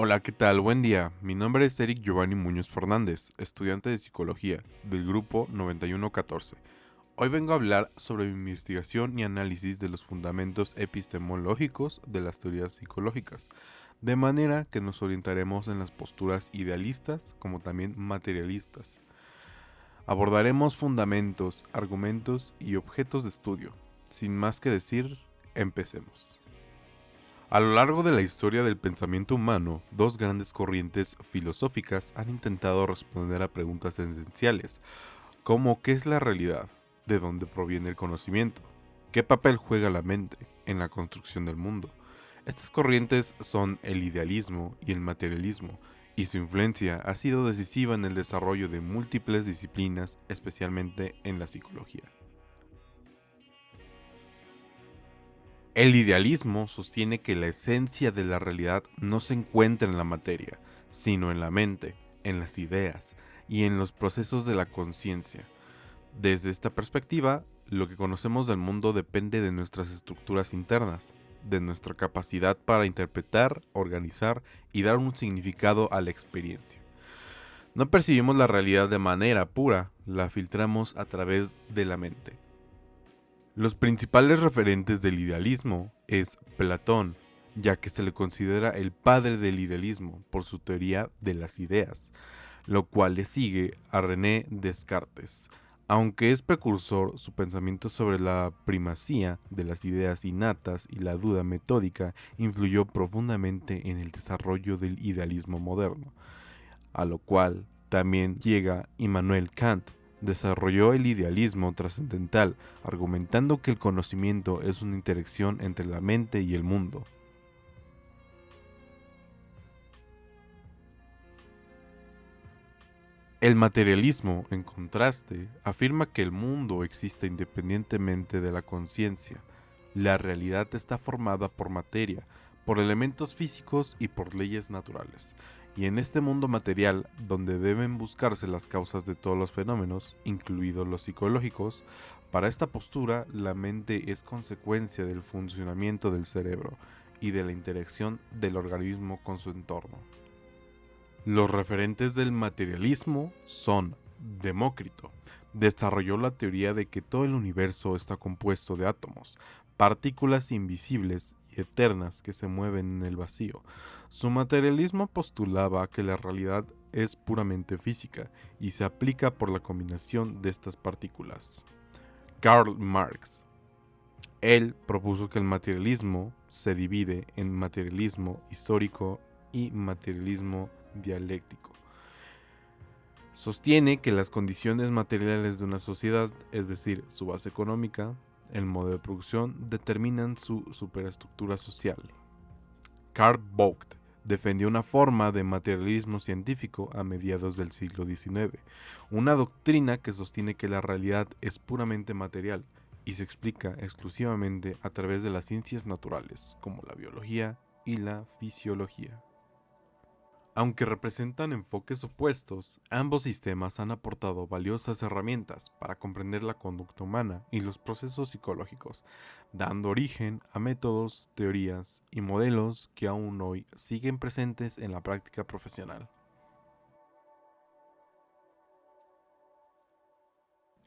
Hola, ¿qué tal? Buen día. Mi nombre es Eric Giovanni Muñoz Fernández, estudiante de psicología del grupo 9114. Hoy vengo a hablar sobre mi investigación y análisis de los fundamentos epistemológicos de las teorías psicológicas, de manera que nos orientaremos en las posturas idealistas como también materialistas. Abordaremos fundamentos, argumentos y objetos de estudio. Sin más que decir, empecemos. A lo largo de la historia del pensamiento humano, dos grandes corrientes filosóficas han intentado responder a preguntas esenciales, como ¿qué es la realidad? ¿De dónde proviene el conocimiento? ¿Qué papel juega la mente en la construcción del mundo? Estas corrientes son el idealismo y el materialismo, y su influencia ha sido decisiva en el desarrollo de múltiples disciplinas, especialmente en la psicología. El idealismo sostiene que la esencia de la realidad no se encuentra en la materia, sino en la mente, en las ideas y en los procesos de la conciencia. Desde esta perspectiva, lo que conocemos del mundo depende de nuestras estructuras internas, de nuestra capacidad para interpretar, organizar y dar un significado a la experiencia. No percibimos la realidad de manera pura, la filtramos a través de la mente. Los principales referentes del idealismo es Platón, ya que se le considera el padre del idealismo por su teoría de las ideas, lo cual le sigue a René Descartes. Aunque es precursor, su pensamiento sobre la primacía de las ideas innatas y la duda metódica influyó profundamente en el desarrollo del idealismo moderno, a lo cual también llega Immanuel Kant. Desarrolló el idealismo trascendental, argumentando que el conocimiento es una interacción entre la mente y el mundo. El materialismo, en contraste, afirma que el mundo existe independientemente de la conciencia. La realidad está formada por materia, por elementos físicos y por leyes naturales. Y en este mundo material, donde deben buscarse las causas de todos los fenómenos, incluidos los psicológicos, para esta postura la mente es consecuencia del funcionamiento del cerebro y de la interacción del organismo con su entorno. Los referentes del materialismo son Demócrito. Desarrolló la teoría de que todo el universo está compuesto de átomos, partículas invisibles y eternas que se mueven en el vacío. Su materialismo postulaba que la realidad es puramente física y se aplica por la combinación de estas partículas. Karl Marx. Él propuso que el materialismo se divide en materialismo histórico y materialismo dialéctico. Sostiene que las condiciones materiales de una sociedad, es decir, su base económica, el modo de producción, determinan su superestructura social. Karl Vogt defendió una forma de materialismo científico a mediados del siglo XIX, una doctrina que sostiene que la realidad es puramente material y se explica exclusivamente a través de las ciencias naturales, como la biología y la fisiología. Aunque representan enfoques opuestos, ambos sistemas han aportado valiosas herramientas para comprender la conducta humana y los procesos psicológicos, dando origen a métodos, teorías y modelos que aún hoy siguen presentes en la práctica profesional.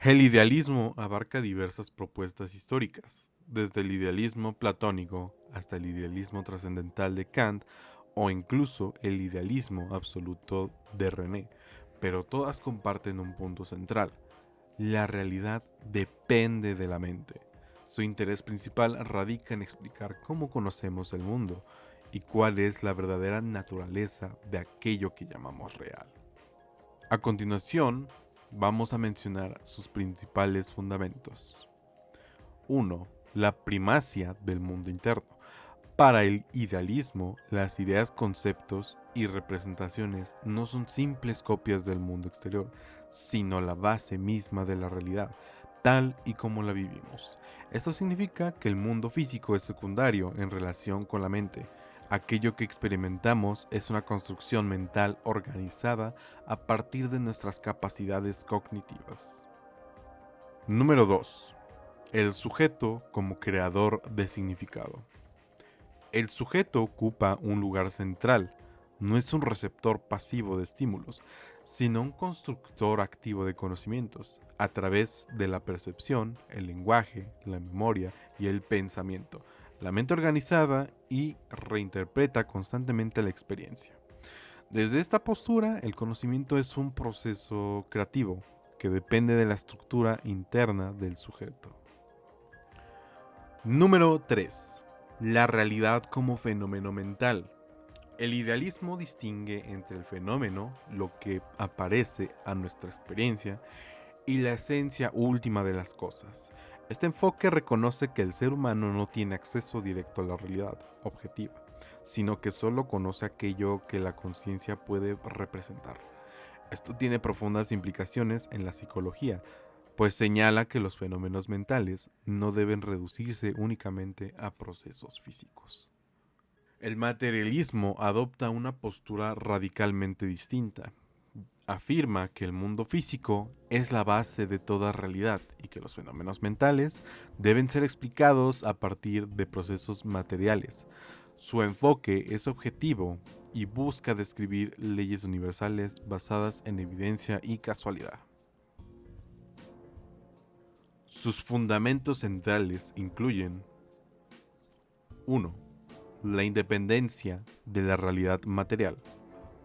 El idealismo abarca diversas propuestas históricas, desde el idealismo platónico hasta el idealismo trascendental de Kant o incluso el idealismo absoluto de René, pero todas comparten un punto central. La realidad depende de la mente. Su interés principal radica en explicar cómo conocemos el mundo y cuál es la verdadera naturaleza de aquello que llamamos real. A continuación, vamos a mencionar sus principales fundamentos. 1. La primacia del mundo interno. Para el idealismo, las ideas, conceptos y representaciones no son simples copias del mundo exterior, sino la base misma de la realidad, tal y como la vivimos. Esto significa que el mundo físico es secundario en relación con la mente. Aquello que experimentamos es una construcción mental organizada a partir de nuestras capacidades cognitivas. Número 2. El sujeto como creador de significado. El sujeto ocupa un lugar central, no es un receptor pasivo de estímulos, sino un constructor activo de conocimientos, a través de la percepción, el lenguaje, la memoria y el pensamiento. La mente organizada y reinterpreta constantemente la experiencia. Desde esta postura, el conocimiento es un proceso creativo que depende de la estructura interna del sujeto. Número 3. La realidad como fenómeno mental. El idealismo distingue entre el fenómeno, lo que aparece a nuestra experiencia, y la esencia última de las cosas. Este enfoque reconoce que el ser humano no tiene acceso directo a la realidad objetiva, sino que solo conoce aquello que la conciencia puede representar. Esto tiene profundas implicaciones en la psicología, pues señala que los fenómenos mentales no deben reducirse únicamente a procesos físicos. El materialismo adopta una postura radicalmente distinta. Afirma que el mundo físico es la base de toda realidad y que los fenómenos mentales deben ser explicados a partir de procesos materiales. Su enfoque es objetivo y busca describir leyes universales basadas en evidencia y casualidad. Sus fundamentos centrales incluyen: 1. La independencia de la realidad material.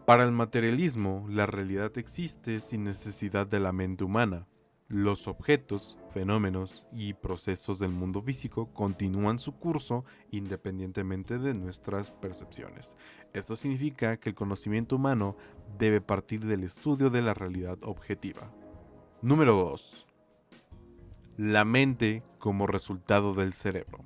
Para el materialismo, la realidad existe sin necesidad de la mente humana. Los objetos, fenómenos y procesos del mundo físico continúan su curso independientemente de nuestras percepciones. Esto significa que el conocimiento humano debe partir del estudio de la realidad objetiva. Número 2. La mente como resultado del cerebro.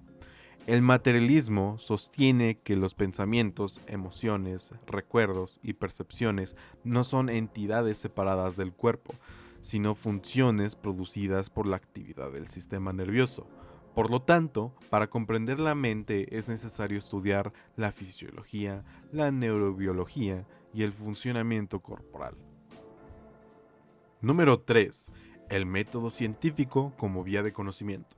El materialismo sostiene que los pensamientos, emociones, recuerdos y percepciones no son entidades separadas del cuerpo, sino funciones producidas por la actividad del sistema nervioso. Por lo tanto, para comprender la mente es necesario estudiar la fisiología, la neurobiología y el funcionamiento corporal. Número 3. El método científico como vía de conocimiento.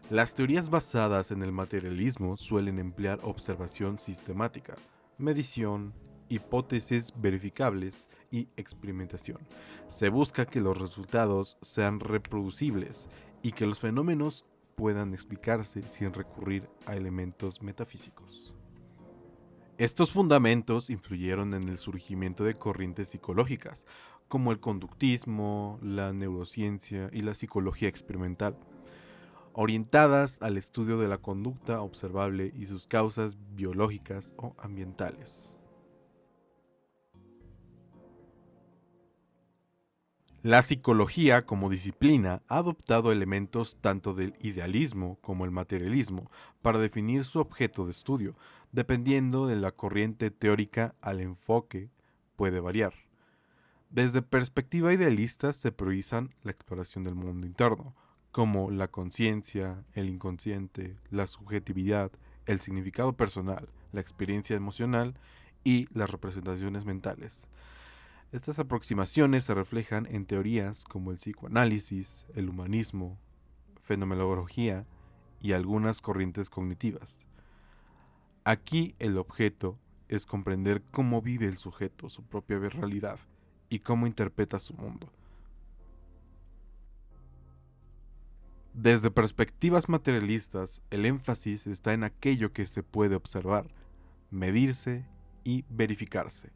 Las teorías basadas en el materialismo suelen emplear observación sistemática, medición, hipótesis verificables y experimentación. Se busca que los resultados sean reproducibles y que los fenómenos puedan explicarse sin recurrir a elementos metafísicos. Estos fundamentos influyeron en el surgimiento de corrientes psicológicas, como el conductismo, la neurociencia y la psicología experimental, orientadas al estudio de la conducta observable y sus causas biológicas o ambientales. La psicología como disciplina ha adoptado elementos tanto del idealismo como el materialismo para definir su objeto de estudio. Dependiendo de la corriente teórica, al enfoque puede variar. Desde perspectiva idealista se priorizan la exploración del mundo interno, como la conciencia, el inconsciente, la subjetividad, el significado personal, la experiencia emocional y las representaciones mentales. Estas aproximaciones se reflejan en teorías como el psicoanálisis, el humanismo, fenomenología y algunas corrientes cognitivas. Aquí el objeto es comprender cómo vive el sujeto su propia realidad y cómo interpreta su mundo. Desde perspectivas materialistas, el énfasis está en aquello que se puede observar, medirse y verificarse.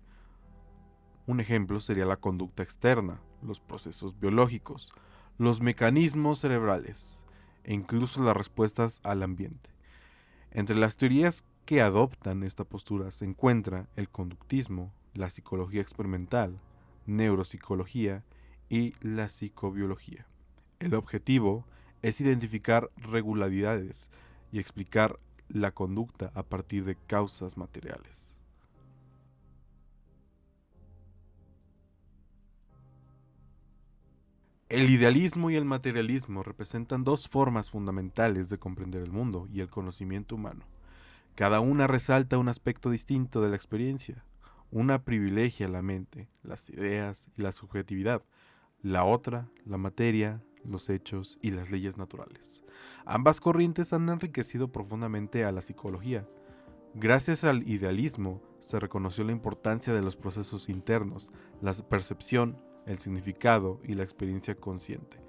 Un ejemplo sería la conducta externa, los procesos biológicos, los mecanismos cerebrales e incluso las respuestas al ambiente. Entre las teorías que adoptan esta postura se encuentra el conductismo, la psicología experimental, neuropsicología y la psicobiología. El objetivo es identificar regularidades y explicar la conducta a partir de causas materiales. El idealismo y el materialismo representan dos formas fundamentales de comprender el mundo y el conocimiento humano. Cada una resalta un aspecto distinto de la experiencia. Una privilegia la mente, las ideas y la subjetividad. La otra, la materia, los hechos y las leyes naturales. Ambas corrientes han enriquecido profundamente a la psicología. Gracias al idealismo se reconoció la importancia de los procesos internos, la percepción, el significado y la experiencia consciente.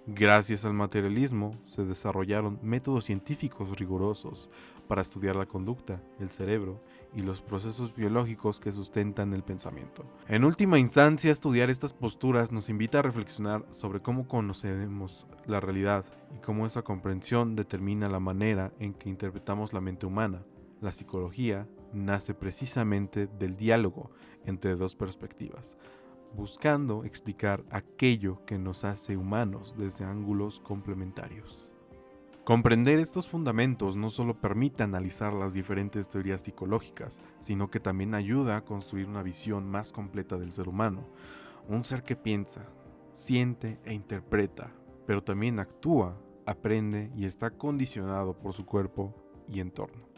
Gracias al materialismo se desarrollaron métodos científicos rigurosos para estudiar la conducta, el cerebro y los procesos biológicos que sustentan el pensamiento. En última instancia, estudiar estas posturas nos invita a reflexionar sobre cómo conocemos la realidad y cómo esa comprensión determina la manera en que interpretamos la mente humana. La psicología nace precisamente del diálogo entre dos perspectivas, buscando explicar aquello que nos hace humanos desde ángulos complementarios. Comprender estos fundamentos no solo permite analizar las diferentes teorías psicológicas, sino que también ayuda a construir una visión más completa del ser humano, un ser que piensa, siente e interpreta, pero también actúa, aprende y está condicionado por su cuerpo y entorno.